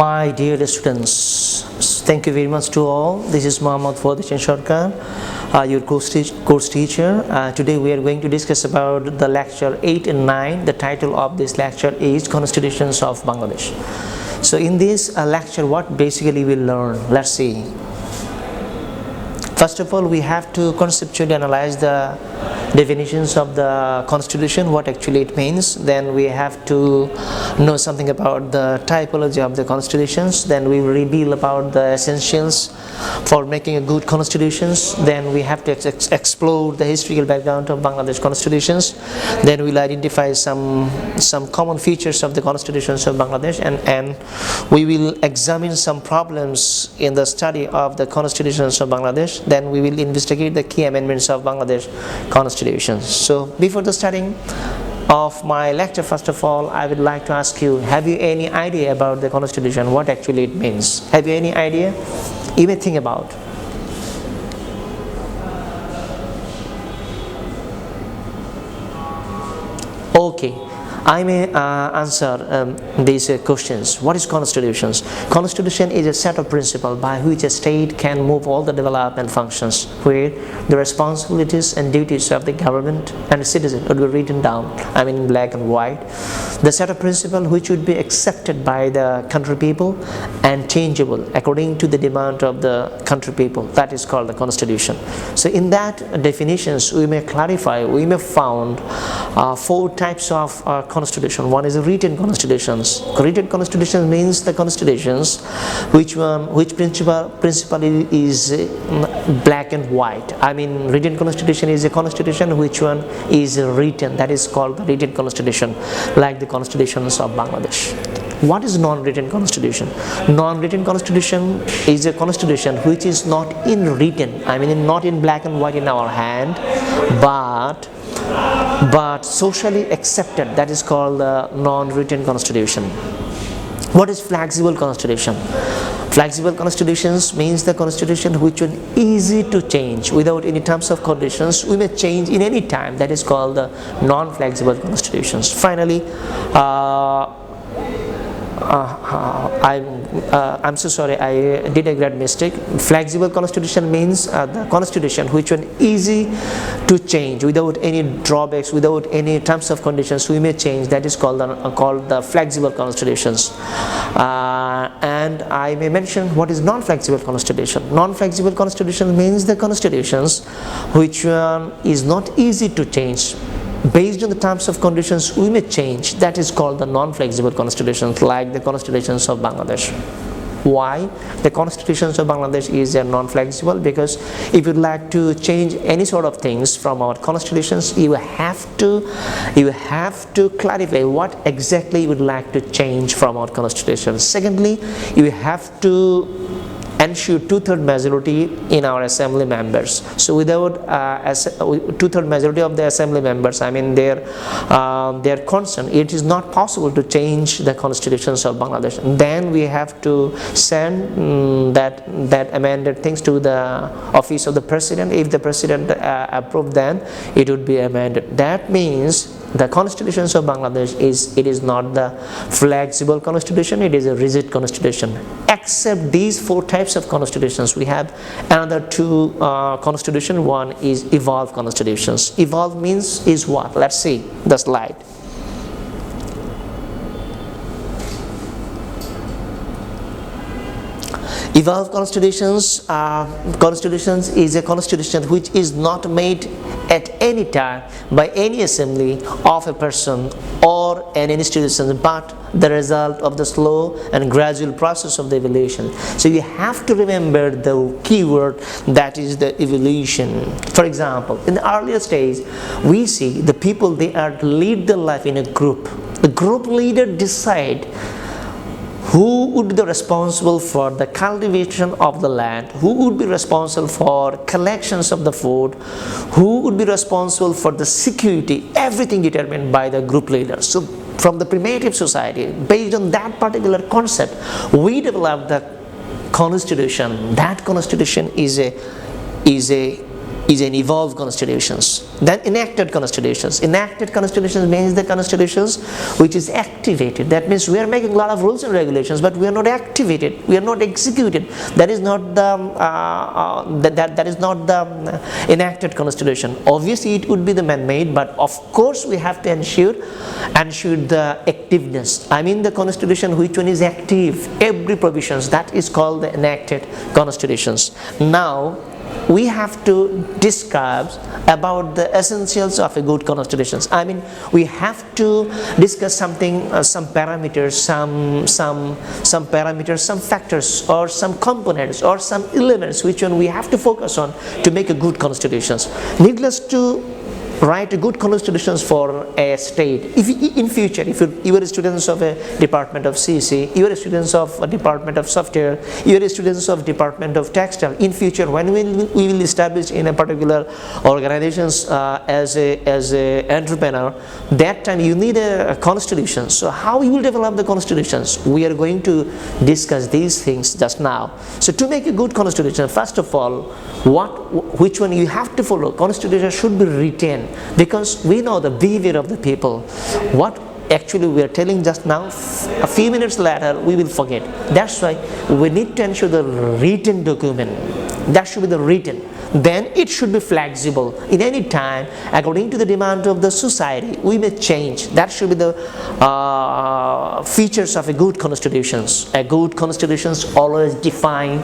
My dear students, thank you very much to all. This is Fouad Hossain Sarker, your course teacher. Today we are going to discuss about the lecture 8 and 9. The title of this lecture is Constitutions of Bangladesh. So in this lecture, what basically we'll learn? Let's see. First of all, we have to conceptually analyze the definitions of the constitution, what actually it means. Then we have to know something about the typology of the constitutions. Then we will reveal about the essentials for making a good constitutions. Then we have to explore the historical background of Bangladesh constitutions. Then we'll identify some common features of the constitutions of Bangladesh, and we will examine some problems in the study of the constitutions of Bangladesh. Then we will investigate the key amendments of Bangladesh constitution. So before the starting of my lecture, first of all, I would like to ask you, have you any idea about the constitution, what actually it means? Have you any idea? You may think about. Okay, I may answer these questions. What is constitutions? Constitution is a set of principles by which a state can move all the development functions, where the responsibilities and duties of the government and the citizen would be written down, in black and white. The set of principles which would be accepted by the country people and changeable according to the demand of the country people. That is called the constitution. So in that definitions, we may clarify, we may found 4 types of constitution. One is a written constitutions. Written constitution means the constitutions which principally is black and white. Written constitution is a constitution which one is written. That is called the written constitution, like the constitutions of Bangladesh. What is non-written constitution? Non-written constitution is a constitution which is not in written, not in black and white in our hand, but socially accepted. That is called the non-written constitution. What is flexible constitution? Flexible constitutions means the constitution which is easy to change without any terms of conditions. We may change in any time. That is called the non-flexible constitutions. Finally, I'm so sorry, I did a great mistake. Flexible constitution means the constitution which is easy to change without any drawbacks, without any terms of conditions. We may change. That is called the flexible constitutions. And I may mention what is non-flexible constitution. Non-flexible constitution means the constitutions which is not easy to change. Based on the terms of conditions, we may change. That is called the non-flexible constitutions, like the constitutions of Bangladesh. Why? The constitutions of Bangladesh is non-flexible because if you'd like to change any sort of things from our constitutions, you have to clarify what exactly you would like to change from our constitutions. Secondly, you have to ensure 2/3 majority in our assembly members. So without 2/3 majority of the assembly members, their consent, it is not possible to change the constitutions of Bangladesh. Then we have to send that amended things to the office of the president. If the president approved, then it would be amended. That means the constitutions of Bangladesh is not the flexible constitution, it is a rigid constitution. Except these 4 types of constitutions, we have another 2 constitution. One is evolved constitutions. Evolved means is what? Let's see the slide. Evolved constitutions is a constitution which is not made at any time by any assembly of a person or an institution, but the result of the slow and gradual process of the evolution. So you have to remember the keyword, that is the evolution. For example, in the earlier stage, we see the people, they are to lead their life in a group. The group leader decide who would be responsible for the cultivation of the land, who would be responsible for collections of the food, who would be responsible for the security, everything determined by the group leader. So from the primitive society, based on that particular concept, we developed the constitution. That constitution is a is an evolved constitutions. Then enacted constitutions. Enacted constitutions means the constitutions which is activated. That means we are making a lot of rules and regulations, but we are not activated. We are not executed. That is not the that is not the enacted constitution. Obviously, it would be the man-made, but of course we have to ensure the activeness. I mean the constitution which one is active. Every provisions, that is called the enacted constitutions. Now we have to discuss about the essentials of a good constitution. I mean, we have to discuss something, some parameters, some parameters, some factors, or some components, or some elements which one we have to focus on to make a good constitutions. Needless to write a good constitutions for a state. If in future, if you are students of a department of CC, you are students of a department of software, you are students of department of textile, in future when we will establish in a particular organizations as a entrepreneur, that time you need a constitution. So how you will develop the constitutions? We are going to discuss these things just now. So to make a good constitution, first of all, which one you have to follow? Constitution should be written, because we know the behavior of the people. What actually we are telling just now, a few minutes later we will forget. That's why we need to ensure the written document. That should be the written. Then it should be flexible in any time according to the demand of the society. We may change. That should be the features of a good constitutions. A good constitutions always define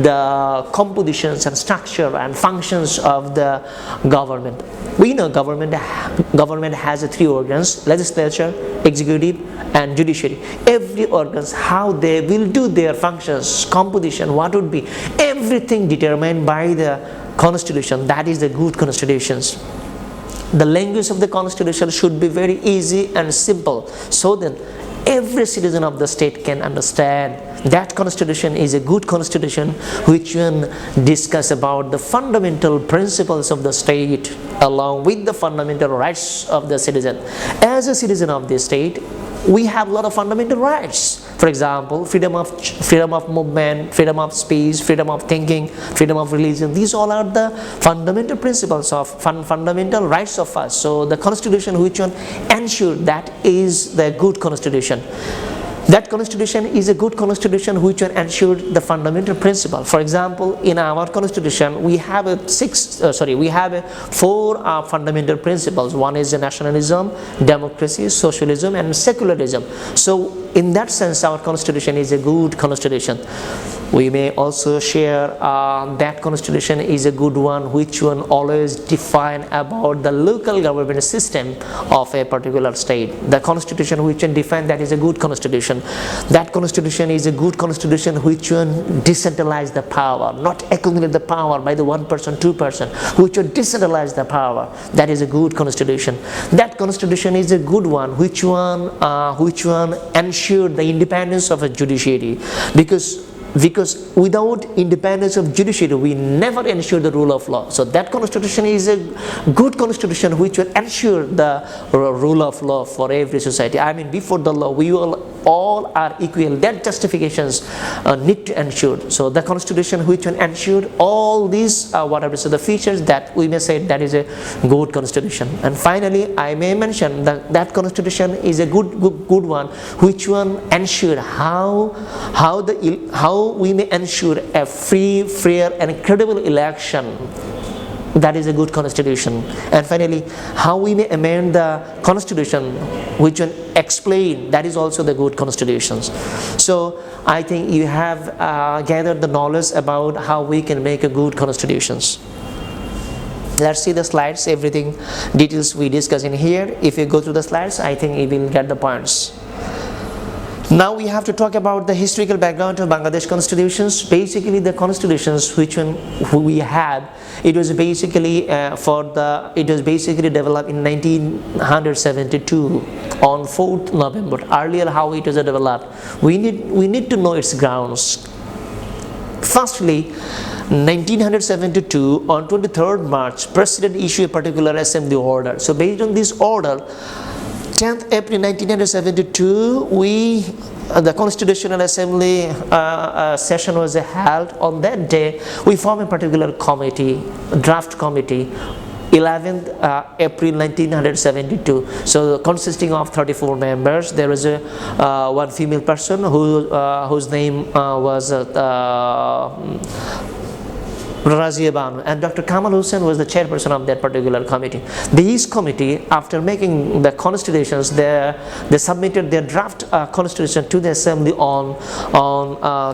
the compositions and structure and functions of the government. We know government has three organs: legislature, executive, and judiciary. Every organs, how they will do their functions, composition, what would be, everything determined by the constitution. That is the good constitutions. The language of the constitution should be very easy and simple, so that every citizen of the state can understand. That constitution is a good constitution which will discuss about the fundamental principles of the state along with the fundamental rights of the citizen. As a citizen of the state, we have a lot of fundamental rights. For example, freedom of movement, freedom of speech, freedom of thinking, freedom of religion. These all are the fundamental principles of fundamental rights of us. So the constitution which one ensure that is the good constitution. That constitution is a good constitution which will ensure the fundamental principle. For example, in our constitution we have four fundamental principles. One is nationalism, democracy, socialism, and secularism. So in that sense, our constitution is a good constitution. We may also share that constitution is a good one which one always define about the local government system of a particular state. The constitution which one define that is a good constitution. That constitution is a good constitution which one decentralize the power, not accumulate the power by the one person, two person, which one decentralize the power. That is a good constitution. That constitution is a good one which one ensure the independence of a judiciary, because without independence of judiciary we never ensure the rule of law. So that constitution is a good constitution which will ensure the rule of law for every society. I mean, before the law we all are equal. That justifications need to ensure. So the constitution which will ensure all these so the features, that we may say that is a good constitution. And finally I may mention that constitution is a good one which one ensure how we may ensure a free, fair, and credible election. That is a good constitution. And finally, how we may amend the constitution which will explain, that is also the good constitutions. So I think you have gathered the knowledge about how we can make a good constitutions. Let's see the slides. Everything details we discuss in here. If you go through the slides, I think you will get the points. Now we have to talk about the historical background of Bangladesh constitutions. Basically, the constitutions which we had, it was basically developed in 1972 on 4th November. Earlier, how it was developed, we need to know its grounds. Firstly, 1972 on 23rd March, President issued a particular assembly order. So based on this order, 10th April 1972, the Constitutional Assembly session was held. On that day, we formed a particular committee, draft committee, 11th April 1972. So consisting of 34 members, there was one female person whose name was Razia Banu, and Dr. Kamal Hussain was the chairperson of that particular committee. This committee, after making the constitutions, they submitted their draft constitution to the assembly on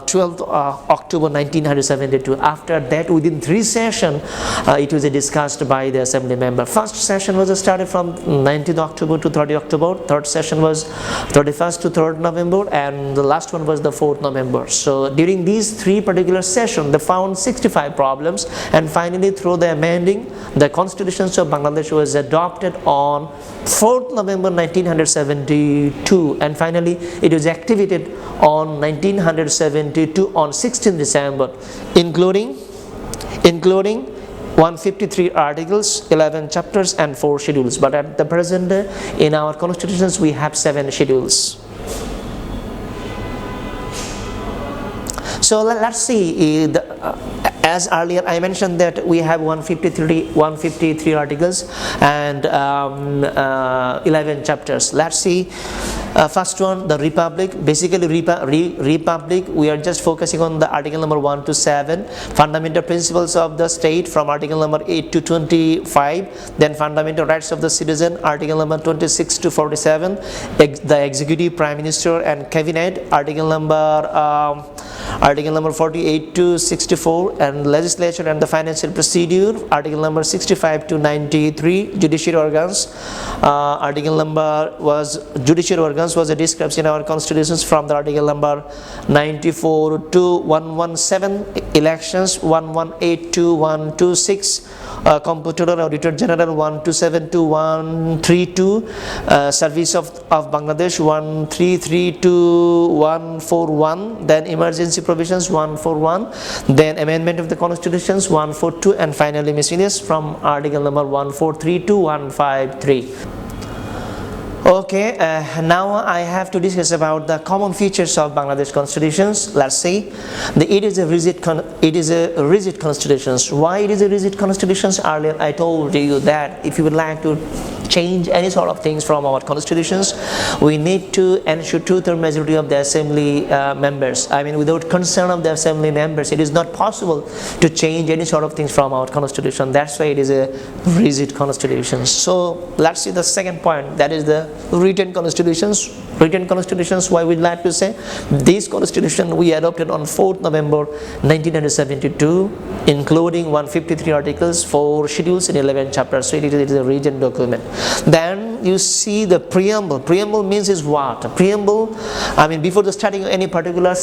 12th October 1972. After that, within 3 sessions, it was discussed by the assembly member. First session was started from 19th October to 30th October. Third session was 31st to 3rd November, and the last one was the 4th November. So during these 3 particular sessions, they found 65 problems, and finally, through the amending, the Constitution of Bangladesh was adopted on 4th November 1972, and finally it was activated on 1972 on 16th December, including 153 articles, 11 chapters and 4 schedules. But at the present day, in our constitutions, we have 7 schedules. So let's see, as earlier I mentioned that we have 153 articles and 11 chapters. Let's see, first one, the Republic. Basically, Republic, we are just focusing on the article number 1 to 7, fundamental principles of the state from article number 8 to 25, then fundamental rights of the citizen, article number 26 to 47, the executive, prime minister and cabinet, article number 48 to 64, and legislature and the financial procedure, article number 65 to 93, judiciary organs, judiciary organs was a description in our constitutions from the article number 94 to 117, elections 118 to 126, comptroller auditor general 127 to 132, service of Bangladesh 133 to 141, then emergency provisions 141, then amendment of the constitutions 142, and finally miscellaneous from article number 143 to 153. Okay, now I have to discuss about the common features of Bangladesh constitutions. Let's see, it is a rigid constitutions. Why it is a rigid constitutions? Earlier I told you that if you would like to change any sort of things from our constitutions, we need to ensure 2/3 majority of the assembly members. I mean, without consent of the assembly members, it is not possible to change any sort of things from our constitution. That's why it is a rigid constitution. So let's see the second point, that is the written constitutions. Written constitutions, why we'd like to say this constitution we adopted on 4th November 1972, including 153 articles, 4 schedules and 11 chapters. So it is a written document. Then you see the preamble. Preamble means is what? Preamble, I mean, before the starting any particular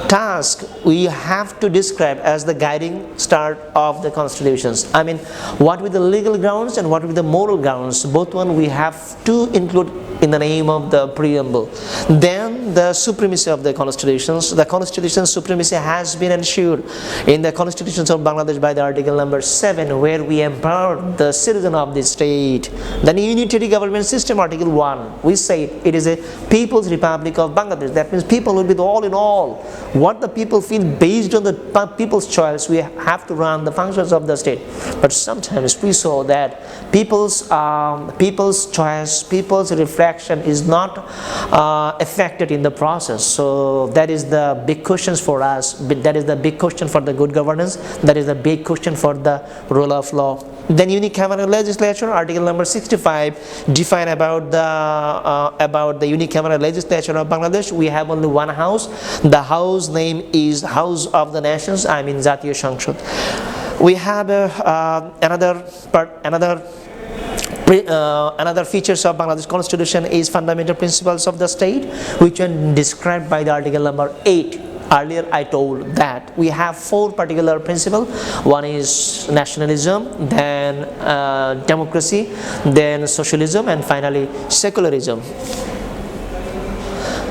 task, we have to describe as the guiding start of the constitutions. I mean, what with the legal grounds and what with the moral grounds, both one we have to include in the name of the preamble. Then the supremacy of the constitutions. The constitution's supremacy has been ensured in the constitutions of Bangladesh by the article number 7, where we empower the citizen of the state. Then unitary government system, article 1, we say it is a People's Republic of Bangladesh. That means people will be the all in all. What the people feel, based on the people's choice, we have to run the functions of the state. But sometimes we saw that people's choice, people's reflection is not affected in the process. So that is the big questions for us. That is the big question for the good governance. That is the big question for the rule of law. Then Unicameral Legislature, article number 65, define about the Unicameral Legislature of Bangladesh. We have only one house. The house name is House of the Nations. I mean Jatiyo সংসদ. We have another features of Bangladesh Constitution is fundamental principles of the state, which are described by the article number 8. Earlier I told that we have 4 particular principles. One is nationalism, then democracy, then socialism, and finally secularism.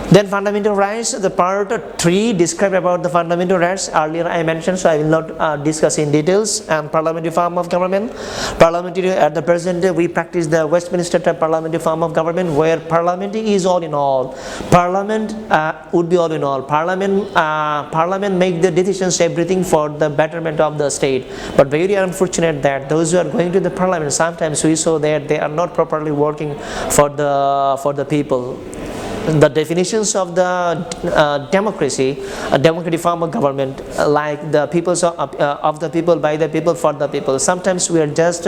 Then fundamental rights, the part 3 describe about the fundamental rights. Earlier I mentioned, so I will not discuss in details. And parliamentary form of government. Parliamentary, at the present day, we practice the Westminster type parliamentary form of government, where parliament is all in all. Parliament would be all in all. Parliament make the decisions, everything for the betterment of the state. But very unfortunate that those who are going to the parliament, sometimes we saw that they are not properly working for the people. The definitions of the democracy, a democratic form of government, like the peoples of the people, by the people, for the people. Sometimes we are just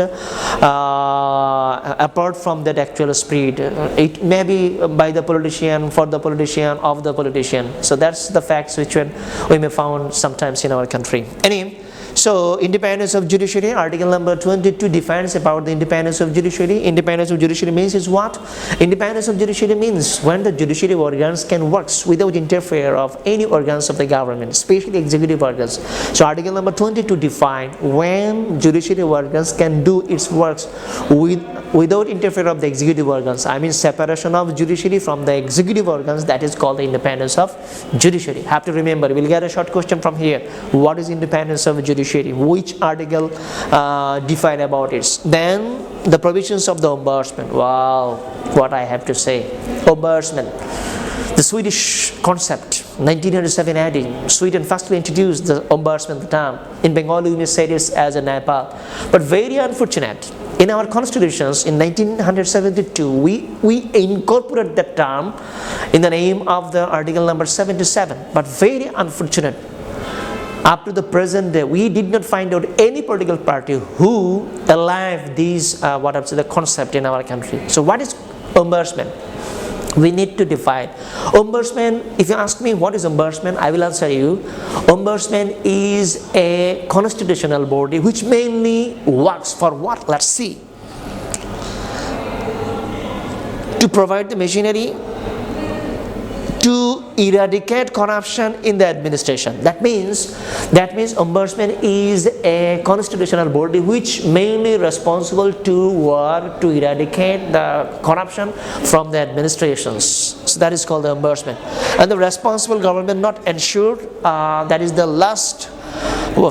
apart from that actual spirit. It may be by the politician, for the politician, of the politician. So that's the facts which we may found sometimes in our country. Anyway, so independence of judiciary, article number 22 defines about the independence of judiciary. Independence of judiciary means is what? Independence of judiciary means when the judiciary organs can work without interfere of any organs of the government, especially executive organs. So article number 22 define when judiciary organs can do its works without interfere of the executive organs. I mean separation of judiciary from the executive organs, that is called the independence of judiciary. Have to remember, we'll get a short question from here. What is independence of judiciary? Which article define about it? Then the provisions of the ombudsman. Wow, what I have to say. Ombudsman, the Swedish concept, 1907 Sweden firstly introduced the ombudsman, the term. In Bengali we may say this as a Nepal. But very unfortunate, in our constitutions in 1972 we incorporated that term in the name of the article number 77. But very unfortunate, up to the present day, we did not find out any political party who alive these the concept in our country. So what is ombudsman? We need to define. Ombudsman, if you ask me what is ombudsman, I will answer you. Ombudsman is a constitutional body which mainly works for what? Let's see. To provide the machinery to eradicate corruption in the administration. That means ombudsman is a constitutional body which mainly responsible to work to eradicate the corruption from the administrations. So that is called the ombudsman. And the responsible government not ensured, that is the last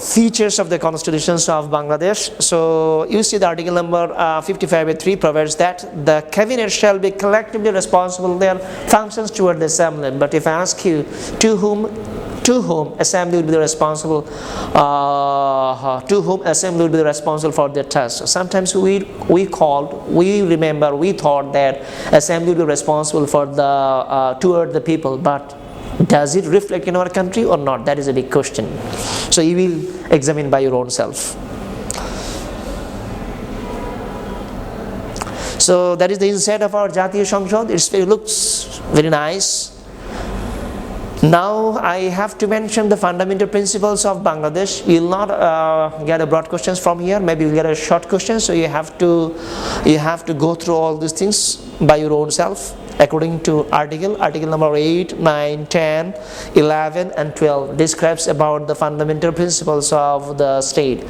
features of the constitutions of Bangladesh. So you see the article number 55(3) provides that the cabinet shall be collectively responsible for their functions toward the assembly. But if I ask you, to whom assembly will be responsible, for their tasks? Sometimes we thought that assembly will be responsible for the toward the people, but does it reflect in our country or not? That is a big question. So you will examine by your own self. So that is the inside of our Jatiya Samsad. It looks very nice. Now I have to mention the fundamental principles of Bangladesh. You will not get a broad questions from here. Maybe you will get a short question. So you have to go through all these things by your own self. According to article number 8, 9, 10, 11 and 12 describes about the fundamental principles of the state.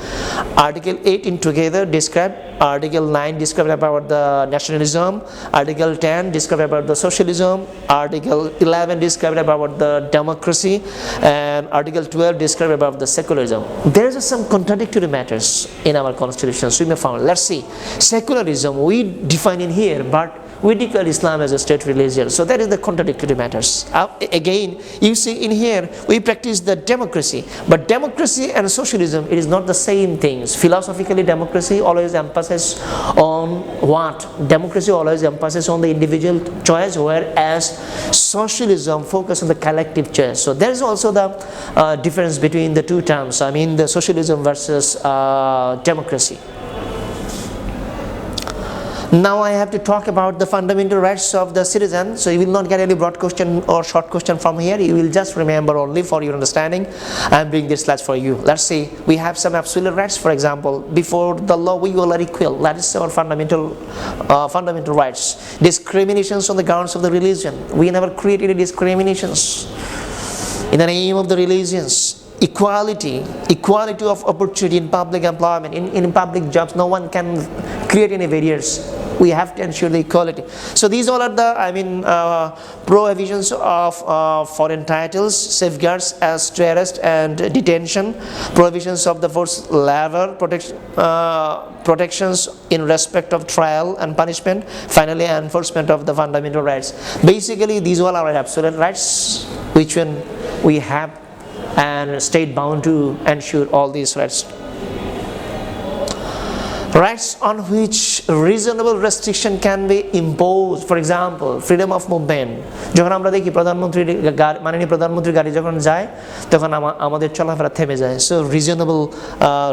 Article 8 in together describe, article 9 describe about the nationalism, article 10 describe about the socialism, article 11 describe about the democracy, and article 12 describe about the secularism. There are some contradictory matters in our constitutions we may found. Let's see. Secularism we define in here, but we declare Islam as a state religion. So that is the contradictory matters. Again, you see in here, we practice the democracy. But democracy and socialism, it is not the same things. Philosophically, democracy always emphasizes on what? Democracy always emphasizes on the individual choice, whereas socialism focuses on the collective choice. So there is also the difference between the two terms. I mean the socialism versus democracy. Now I have to talk about the fundamental rights of the citizen. So you will not get any broad question or short question from here. You will just remember only for your understanding. I am bringing this slides for you. Let's see. We have some absolute rights. For example, before the law we all are equal. That is our fundamental rights. Discriminations on the grounds of the religion. We never created any discriminations in the name of the religions. Equality of opportunity in public employment, in public jobs. No one can create any barriers. we have to ensure the equality. So these all are the provisions of foreign titles, safeguards as to arrest and detention, provisions of the forced labor, protections in respect of trial and punishment, finally enforcement of the fundamental rights. Basically these all are absolute rights which when we have, and state bound to ensure all these rights. Rights on which reasonable restriction can be imposed, for example freedom of movement. যখন আমরা দেখি মাননীয় প্রধানমন্ত্রীর গাড়ি যখন যায় তখন আমাদের চলাফেরা থেমে যায়, so reasonable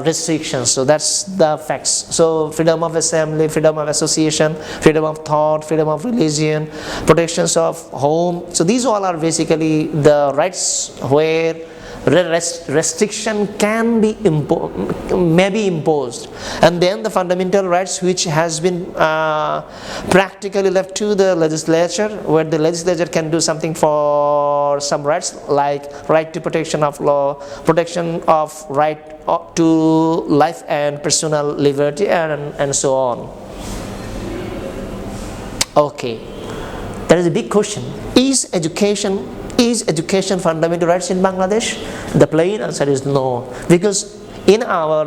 restrictions, so that's the facts. So freedom of assembly, freedom of association, freedom of thought, freedom of religion, protections of home, so these all are basically the rights where restriction can be may be imposed. And then the fundamental rights which has been practically left to the legislature, where the legislature can do something for some rights like right to protection of law, protection of right to life and personal liberty, and so on. Okay, there is a big question: is education fundamental rights in Bangladesh? The plain answer is no, because in our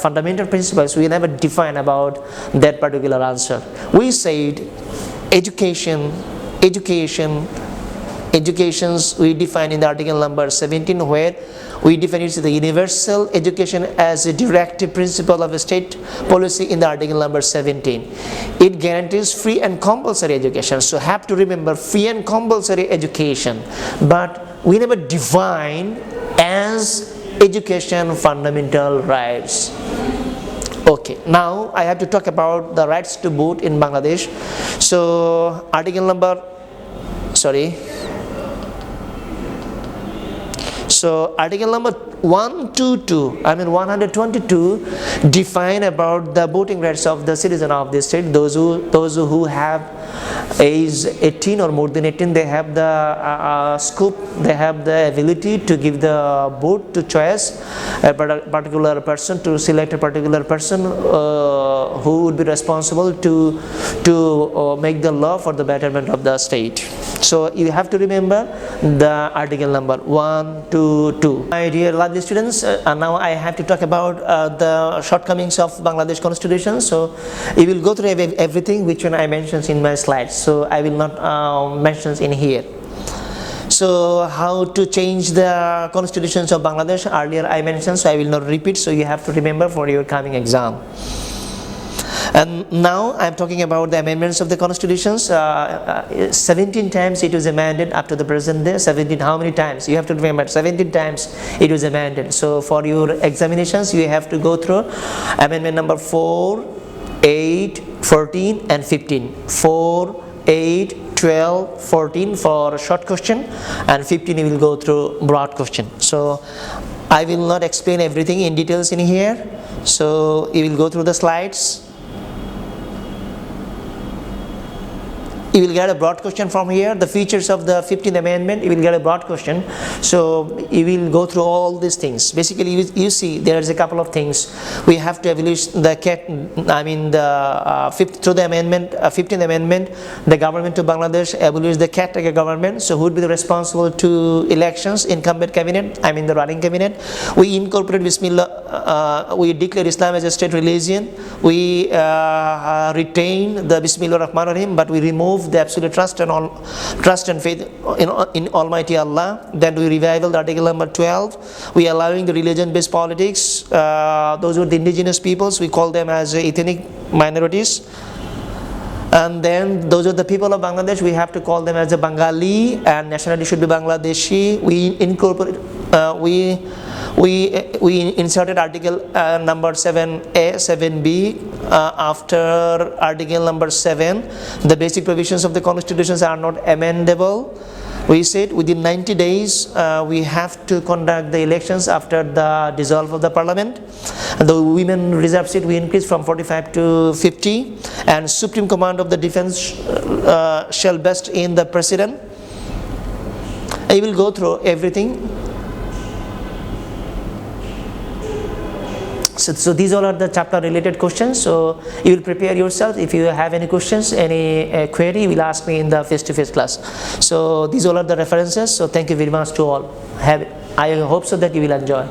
fundamental principles we never define about that particular answer. We said educations we define in the article number 17, where we define it as the universal education as a directive principle of a state policy in the article number 17. It guarantees free and compulsory education, so have to remember free and compulsory education, but we never define as education fundamental rights. Okay, now I have to talk about the rights to vote in Bangladesh. So article number article number 122 define about the voting rights of the citizen of the state. Those who have age 18 or more than 18, they have the scope, they have the ability to give the vote to choice a particular person, to select a particular person who would be responsible to make the law for the betterment of the state. So you have to remember the article number 122. My dear lovely students, now I have to talk about the shortcomings of Bangladesh Constitution. So you will go through everything which one I mentioned in my slides, so I will not mention in here. So how to change the constitutions of Bangladesh, earlier I mentioned, so I will not repeat, so you have to remember for your coming exam. And now I am talking about the amendments of the constitutions. 17 times it was amended up to the present day. 17, how many times? You have to remember 17 times it was amended. So for your examinations you have to go through amendment number 4, 8, 14 and 15. 4, 8, 12, 14 for short question, and 15 you will go through broad question. So I will not explain everything in details in here, so you will go through the slides. You will get a broad question from here, the features of the 15th amendment, you will get a broad question. So you will go through all these things. Basically you see there is a couple of things. We have to abolish the through the amendment, 15th amendment, the government of Bangladesh abolished the caretaker government. So who would be responsible to elections, incumbent cabinet, the running cabinet. We incorporate Bismillah, we declare Islam as a state religion. We retain the Bismillah Rahman Rahim, but we remove the absolute trust and faith in Almighty Allah. Then we revival the article number 12. We allowing the religion-based politics. Those were the indigenous peoples. We call them as ethnic minorities. And then those are the people of Bangladesh. We have to call them as a Bengali, and nationality should be Bangladeshi. We incorporate. We inserted article number 7A, 7B after article number 7. The basic provisions of the constitutions are not amendable. We said within 90 days we have to conduct the elections after the dissolve of the parliament. The women reserve seat we increased from 45 to 50, and supreme command of the defense shall vest in the president. I will go through everything. So these all are the chapter related questions. So you will prepare yourself. If you have any questions, any query, you will ask me in the face-to-face class. So these all are the references. So thank you very much to all. I hope so that you will enjoy.